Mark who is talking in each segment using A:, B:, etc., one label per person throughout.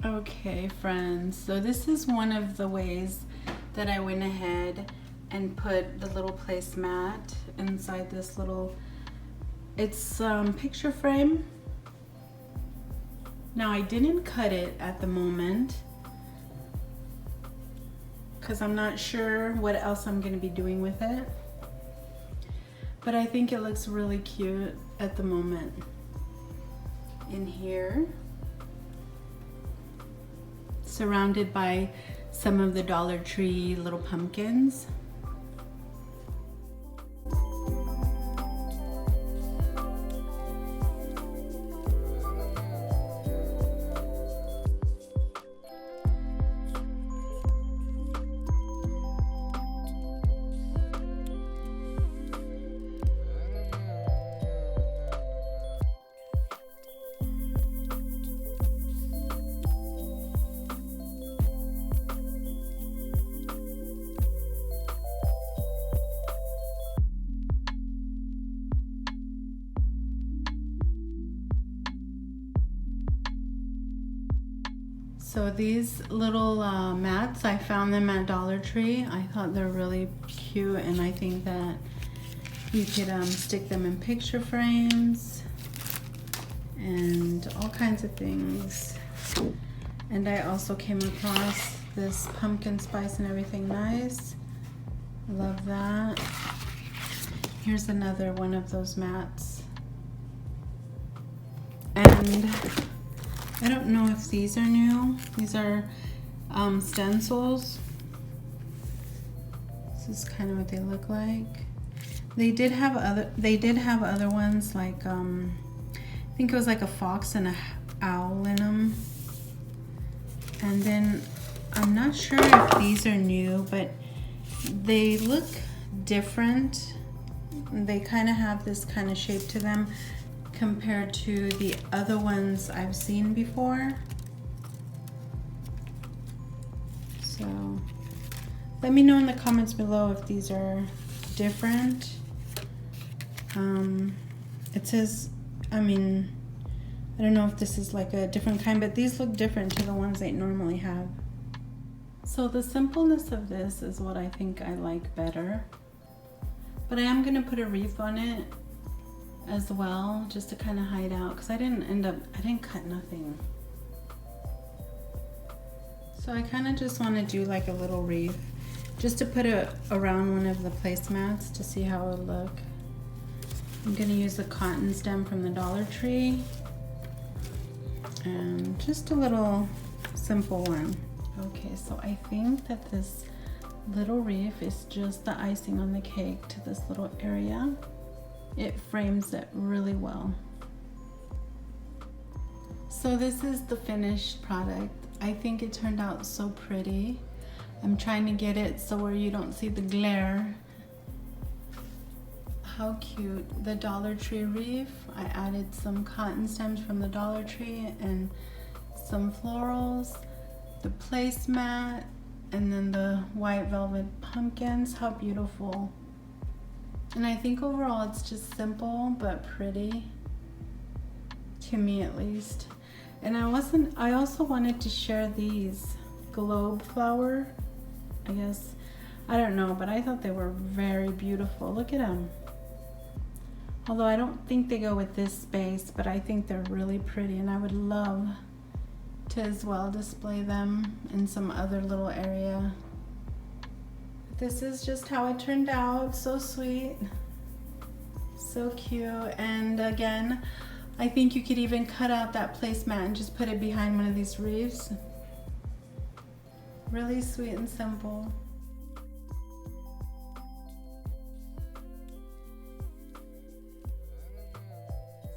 A: Okay, friends, so this is one of the ways that I went ahead and put the little placemat inside this little, it's picture frame. Now I didn't cut it at the moment because I'm not sure what else I'm going to be doing with it, but I think it looks really cute at the moment. In here, surrounded by some of the Dollar Tree little pumpkins. So these little mats, I found them at Dollar Tree. I thought they're really cute, and I think that you could stick them in picture frames and all kinds of things. And I also came across this pumpkin spice and everything nice. Love that. Here's another one of those mats. And I don't know if these are new. These are stencils. This is kind of what they look like. They did have other ones, like I think it was like a fox and a owl in them. And then I'm not sure if these are new, but they look different. They kind of have this kind of shape to them compared to the other ones I've seen before. So let me know in the comments below if these are different. It says, I don't know if this is like a different kind, but these look different to the ones they normally have. So the simpleness of this is what I think I like better. But I am gonna put a wreath on it as well, just to kind of hide out, because I didn't cut nothing. So I kind of just want to do like a little wreath, just to put it around one of the placemats to see how it would look. I'm going to use the cotton stem from the Dollar Tree, and just a little simple one. Okay, so I think that this little wreath is just the icing on the cake to this little area. It frames it really well. So this is the finished product. I think it turned out so pretty. I'm trying to get it so where you don't see the glare. How cute. The Dollar Tree wreath. I added some cotton stems from the Dollar Tree and some florals, the placemat, and then the white velvet pumpkins. How beautiful. And I think overall it's just simple but pretty, to me at least. And I also wanted to share these globe flower, I guess, I don't know, but I thought they were very beautiful. Look at them. Although I don't think they go with this space, but I think they're really pretty, and I would love to as well display them in some other little area. This is just how it turned out. So sweet, so cute. And again, I think you could even cut out that placemat and just put it behind one of these wreaths. Really sweet and simple.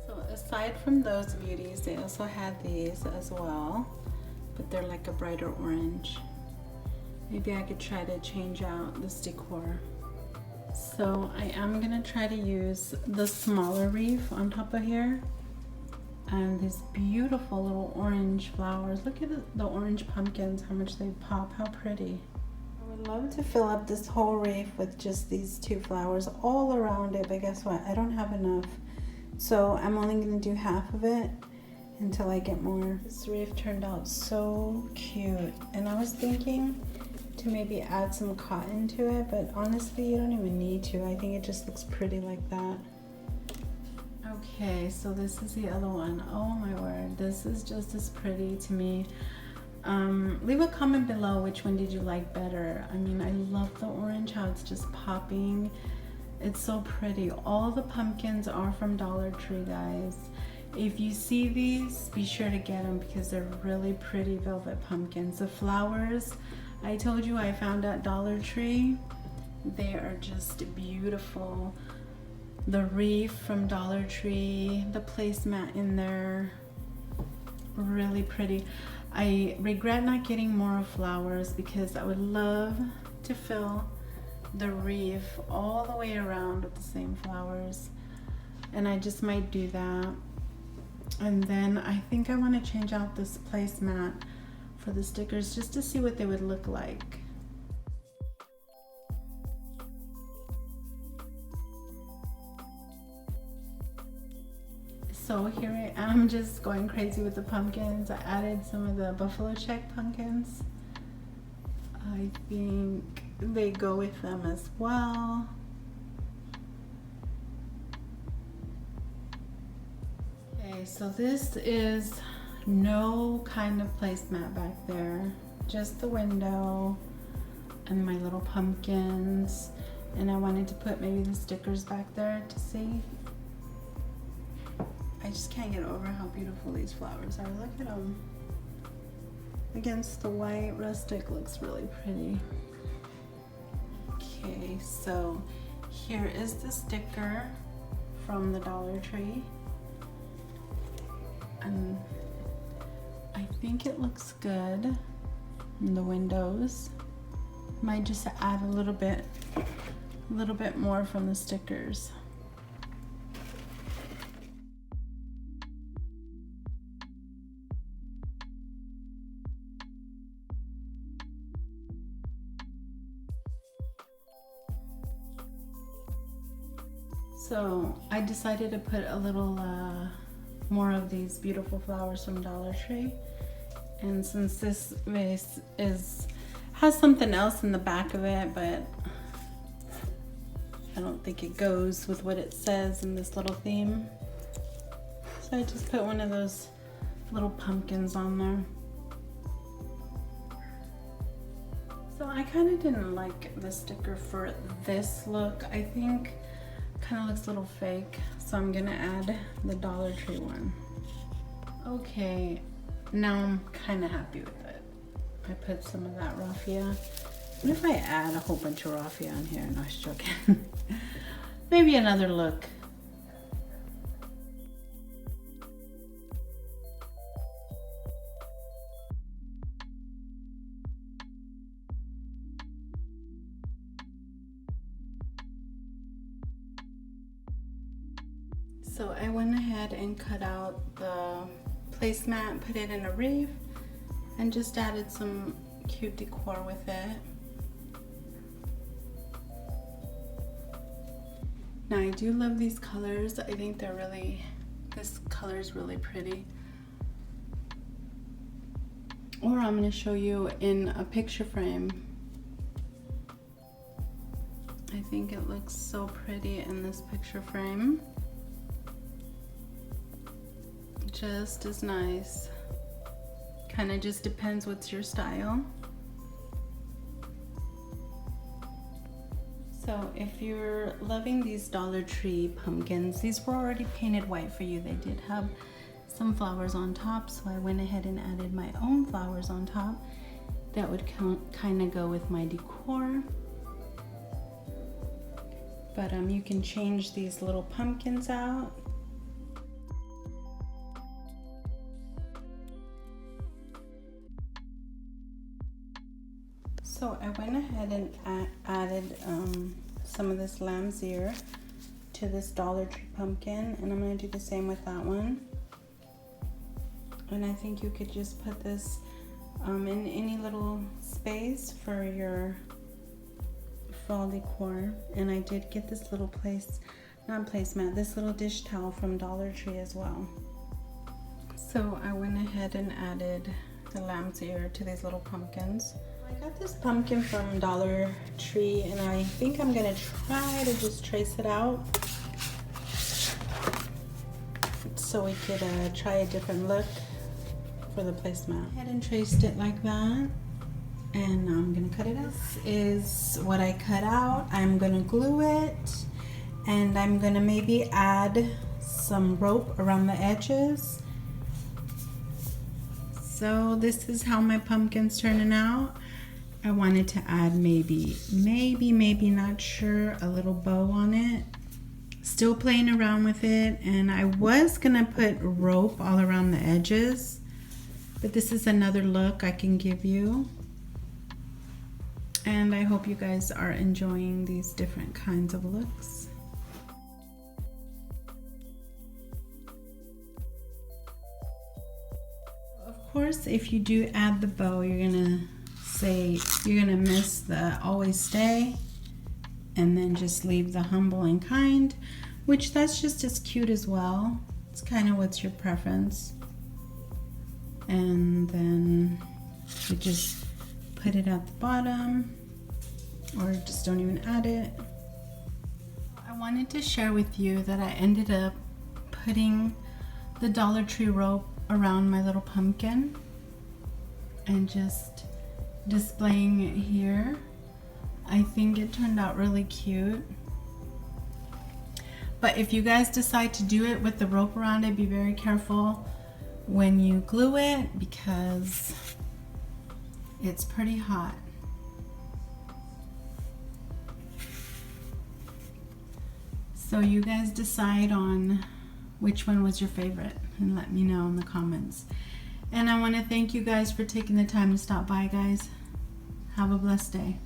A: So aside from those beauties, they also had these as well, but they're like a brighter orange. Maybe I could try to change out this decor. So I am gonna try to use the smaller wreath on top of here. And these beautiful little orange flowers. Look at the orange pumpkins, how much they pop, how pretty. I would love to fill up this whole wreath with just these two flowers all around it, but guess what? I don't have enough. So I'm only gonna do half of it. until I get more. This wreath turned out so cute, and I was thinking to maybe add some cotton to it, but honestly you don't even need to. I think it just looks pretty like that. Okay, so this is the other one. Oh my word, this is just as pretty to me. Leave a comment below which one did you like better. I mean, I love the orange, how it's just popping. It's so pretty. All the pumpkins are from Dollar Tree, guys. If you see these, be sure to get them because they're really pretty velvet pumpkins. The flowers I told you I found at Dollar Tree, they are just beautiful. The wreath from Dollar Tree, the placemat in there, really pretty. I regret not getting more flowers because I would love to fill the wreath all the way around with the same flowers, and I just might do that. And then I think I want to change out this placemat for the stickers just to see what they would look like. So here I am just going crazy with the pumpkins. I added some of the buffalo check pumpkins. I think they go with them as well. Okay, so this is no kind of placemat back there. Just the window and my little pumpkins. And I wanted to put maybe the stickers back there to see. I just can't get over how beautiful these flowers are. Look at them. Against the white, rustic looks really pretty. Okay, so here is the sticker from the Dollar Tree. And I think it looks good in the windows. Might just add a little bit more from the stickers. So I decided to put a little more of these beautiful flowers from Dollar Tree. And since this vase has something else in the back of it, but I don't think it goes with what it says in this little theme. So I just put one of those little pumpkins on there. So I kind of didn't like the sticker for this look. I think kind of looks a little fake, so I'm gonna add the Dollar Tree one. Okay, now I'm kind of happy with it. I put some of that raffia. What if I add a whole bunch of raffia on here? No, I was joking. Maybe another look. So I went ahead and cut out the placemat, put it in a wreath, and just added some cute decor with it. Now I do love these colors. I think they're really, this color is really pretty. Or I'm going to show you in a picture frame. I think it looks so pretty in this picture frame. Just as nice. Kind of just depends what's your style. So if you're loving these Dollar Tree pumpkins, these were already painted white for you. They did have some flowers on top, so I went ahead and added my own flowers on top that would kind of go with my decor. But you can change these little pumpkins out. So I went ahead and added some of this lamb's ear to this Dollar Tree pumpkin, and I'm going to do the same with that one. And I think you could just put this in any little space for your fall decor. And I did get this little this little dish towel from Dollar Tree as well. So I went ahead and added the lamb's ear to these little pumpkins. I got this pumpkin from Dollar Tree and I think I'm gonna try to just trace it out so we could try a different look for the placemat. I had and traced it like that and I'm gonna cut it out. This is what I cut out. I'm gonna glue it and I'm gonna maybe add some rope around the edges. So this is how my pumpkin's turning out. I wanted to add maybe not sure, a little bow on it. Still playing around with it, and I was gonna put rope all around the edges, but this is another look I can give you. And I hope you guys are enjoying these different kinds of looks. Of course, if you do add the bow, you're gonna miss the always stay and then just leave the humble and kind, which that's just as cute as well. It's kind of what's your preference. And then you just put it at the bottom or just don't even add it. I wanted to share with you that I ended up putting the Dollar Tree rope around my little pumpkin and just displaying it here. I think it turned out really cute. But if you guys decide to do it with the rope around it, be very careful when you glue it because it's pretty hot. So you guys decide on which one was your favorite and let me know in the comments. And I want to thank you guys for taking the time to stop by, guys. Have a blessed day.